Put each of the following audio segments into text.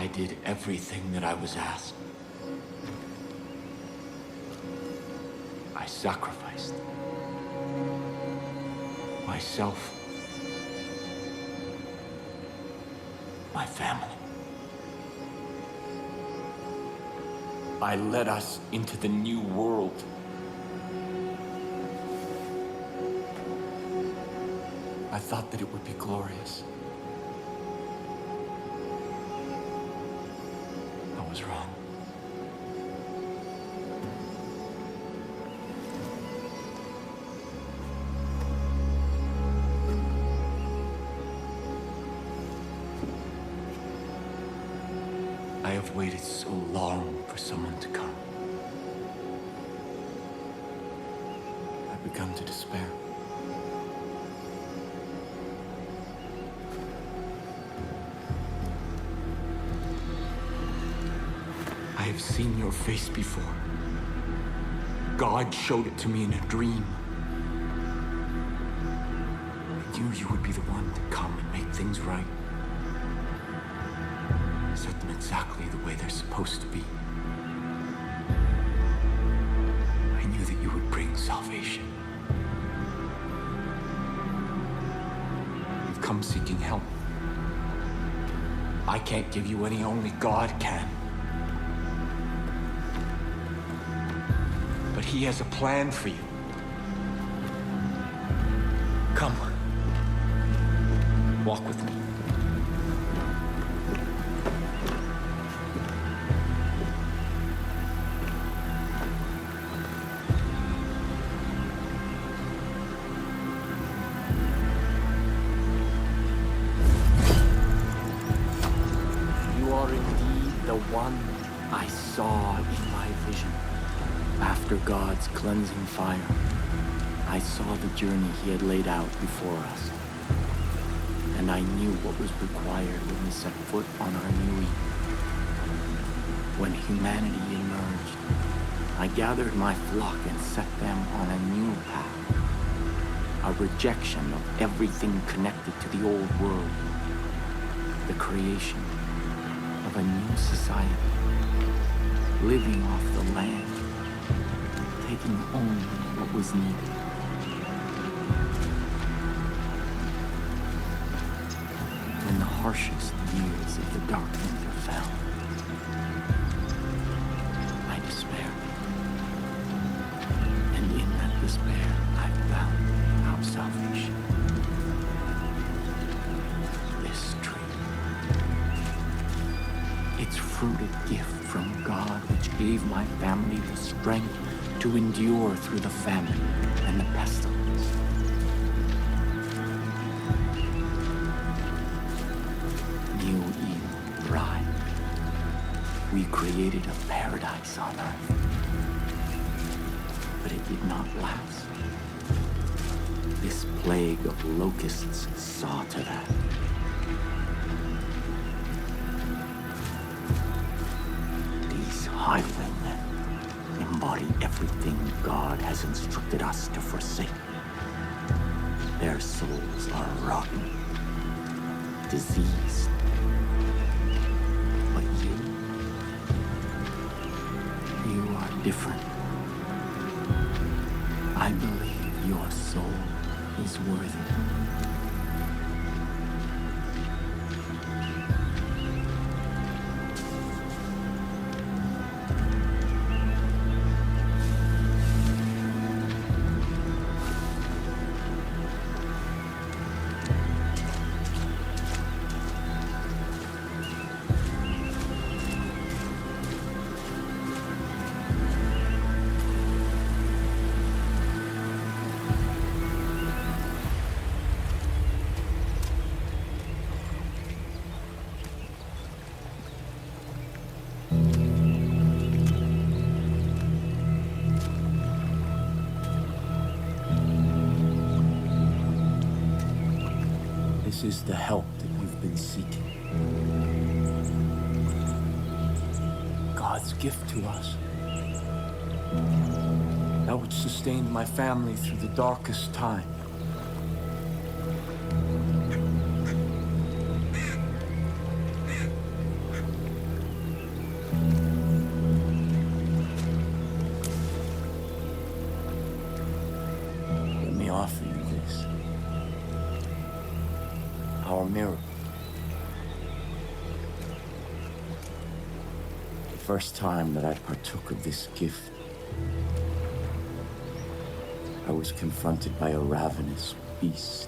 did everything that I was asked. I sacrificed myself, my family. I led us into the new world. I thought that it would be glorious. I was wrong. I have waited so long for someone to come. I've begun to despair. I have seen your face before. God showed it to me in a dream. I knew you would be the one to come and make things right. Set them exactly the way they're supposed to be. I knew that you would bring salvation. You've come seeking help. I can't give you any, only God can. But He has a plan for you. Come. Walk with me. You are indeed the one I saw in my vision. After God's cleansing fire, I saw the journey He had laid out before us. And I knew what was required when we set foot on our new Eden. When humanity emerged, I gathered my flock and set them on a new path. A rejection of everything connected to the old world. The creation of a new society. Living off the land. Taking only what was needed. When the harshest years of the dark winter fell, I despaired. And in that despair, I found our salvation. This tree. Its fruit a gift from God, which gave my family the strength to endure through the famine and the pestilence. New Eden bride. We created a paradise on earth. But it did not last. This plague of locusts saw to that. These highwaymen embody everything God has instructed us to forsake. Their souls are rotten, diseased. But you are different. I believe your soul is worthy. This is the help that you've been seeking. God's gift to us. That which sustained my family through the darkest time. offer you this. Our miracle. The first time that I partook of this gift, I was confronted by a ravenous beast.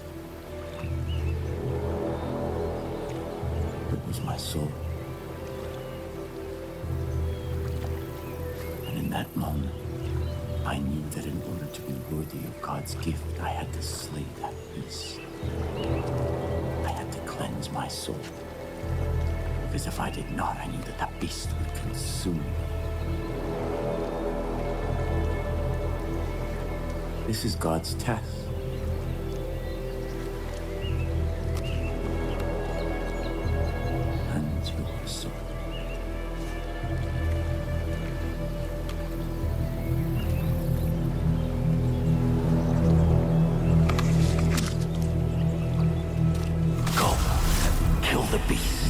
It was my soul. And in that moment, I knew that in order to be worthy of God's gift, I had to slay that beast. I had to cleanse my soul. Because if I did not, I knew that that beast would consume me. This is God's test. And your soul. Go. Kill the beast.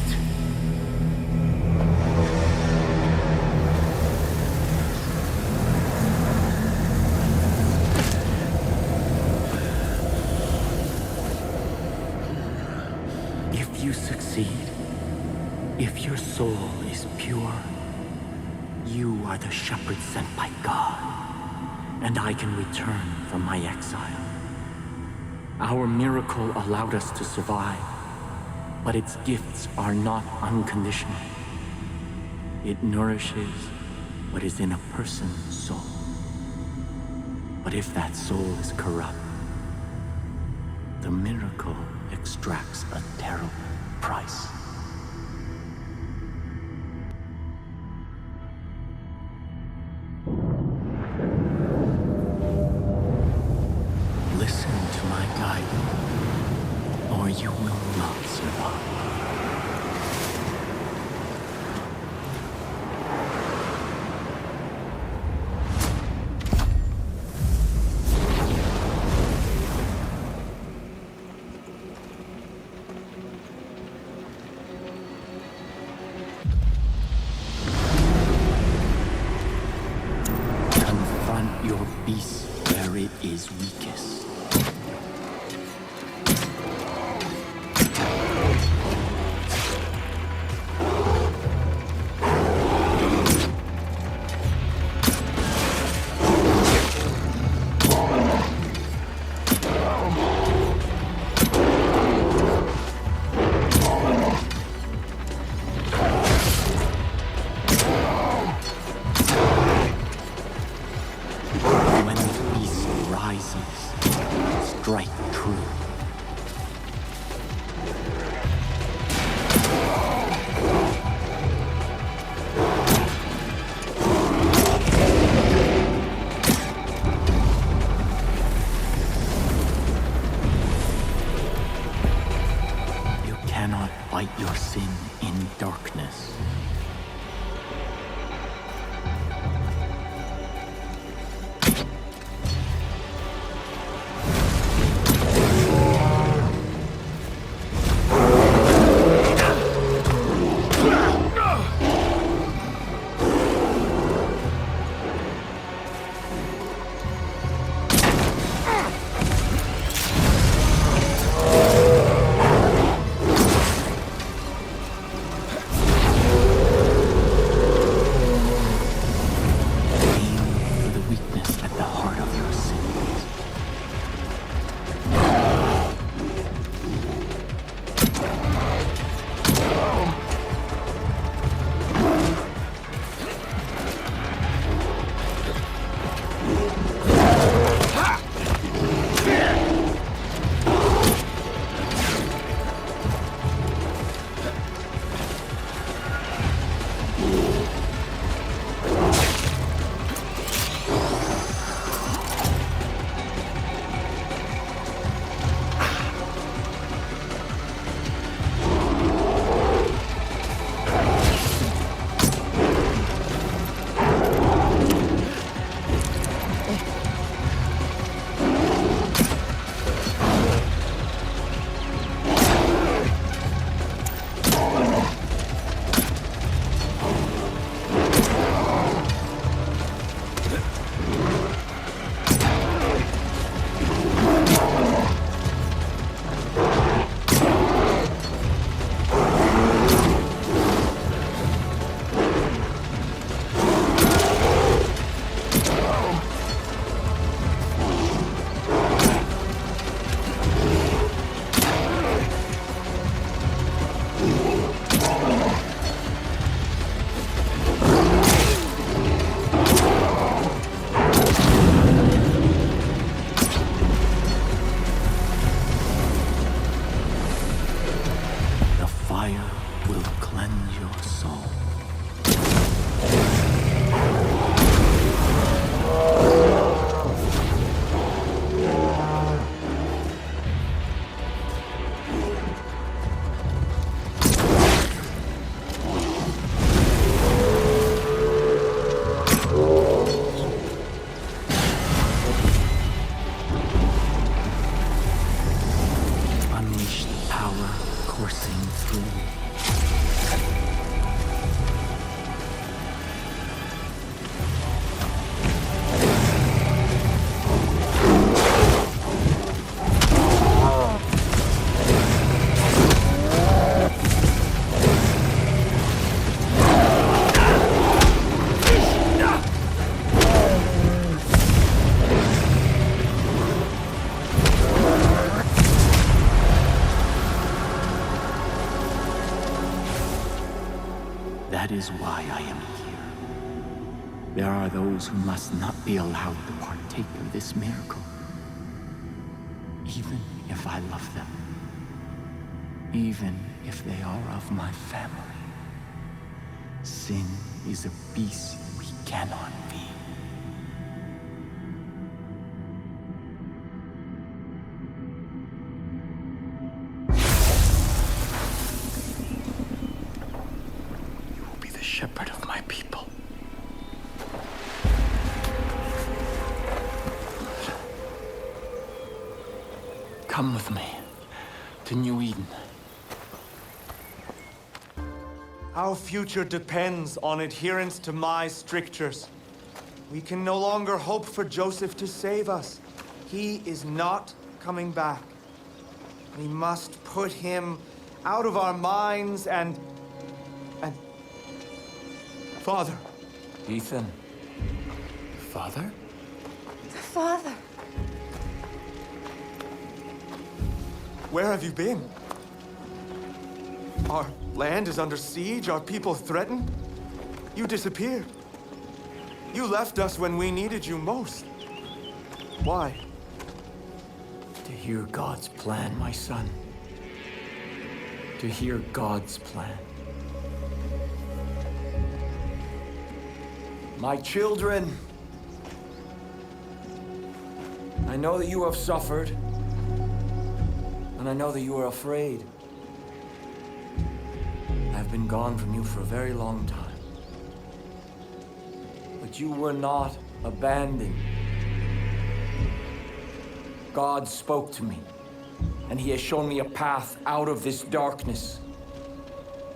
If you succeed, if your soul is pure, you are the shepherd sent by God, and I can return from my exile. Our miracle allowed us to survive, but its gifts are not unconditional. It nourishes what is in a person's soul. But if that soul is corrupt, the miracle extracts a terrible price. Listen to my guidance, or you will not survive. Confront your beast where it is weakest. When the beast rises, strike true. You cannot fight your sin in darkness. free. That is why I am here. There are those who must not be allowed to partake of this miracle, even if I love them, even if they are of my family. Sin is a beast we cannot be. Shepherd of my people. Come with me to New Eden. Our future depends on adherence to my strictures. We can no longer hope for Joseph to save us. He is not coming back. We must put him out of our minds and... Father. Ethan. Father? Father. Where have you been? Our land is under siege, our people threatened. You disappeared. You left us when we needed you most. Why? To hear God's plan, my son. To hear God's plan. My children, I know that you have suffered, and I know that you are afraid. I've been gone from you for a very long time. But you were not abandoned. God spoke to me, and He has shown me a path out of this darkness.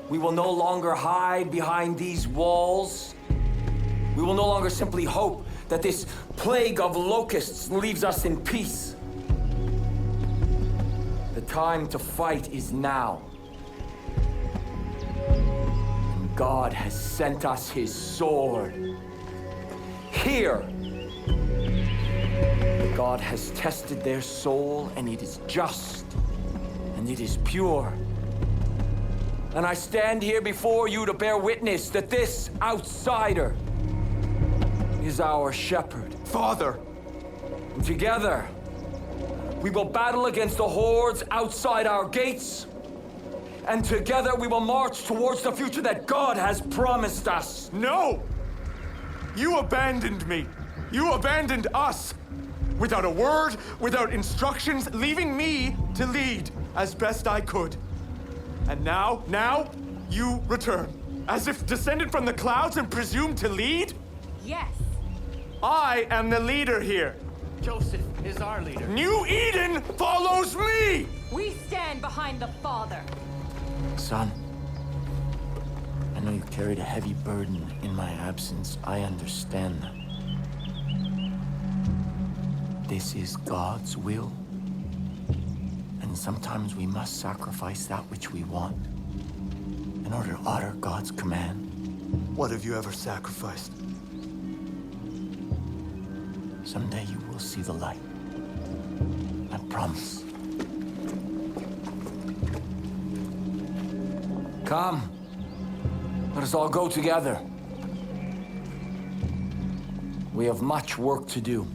We will no longer hide behind these walls. We will no longer simply hope that this plague of locusts leaves us in peace. The time to fight is now. And God has sent us His sword. Here, God has tested their soul, and it is just, and it is pure. And I stand here before you to bear witness that this outsider is our shepherd. Father! And together, we will battle against the hordes outside our gates. And together we will march towards the future that God has promised us. No! You abandoned me. You abandoned us. Without a word, without instructions, leaving me to lead as best I could. And now, you return. As if descended from the clouds and presumed to lead? Yes. I am the leader here. Joseph is our leader. New Eden follows me! We stand behind the Father. Son, I know you carried a heavy burden in my absence. I understand that. This is God's will. And sometimes we must sacrifice that which we want in order to honor God's command. What have you ever sacrificed? Someday you will see the light. I promise. Come. Let us all go together. We have much work to do.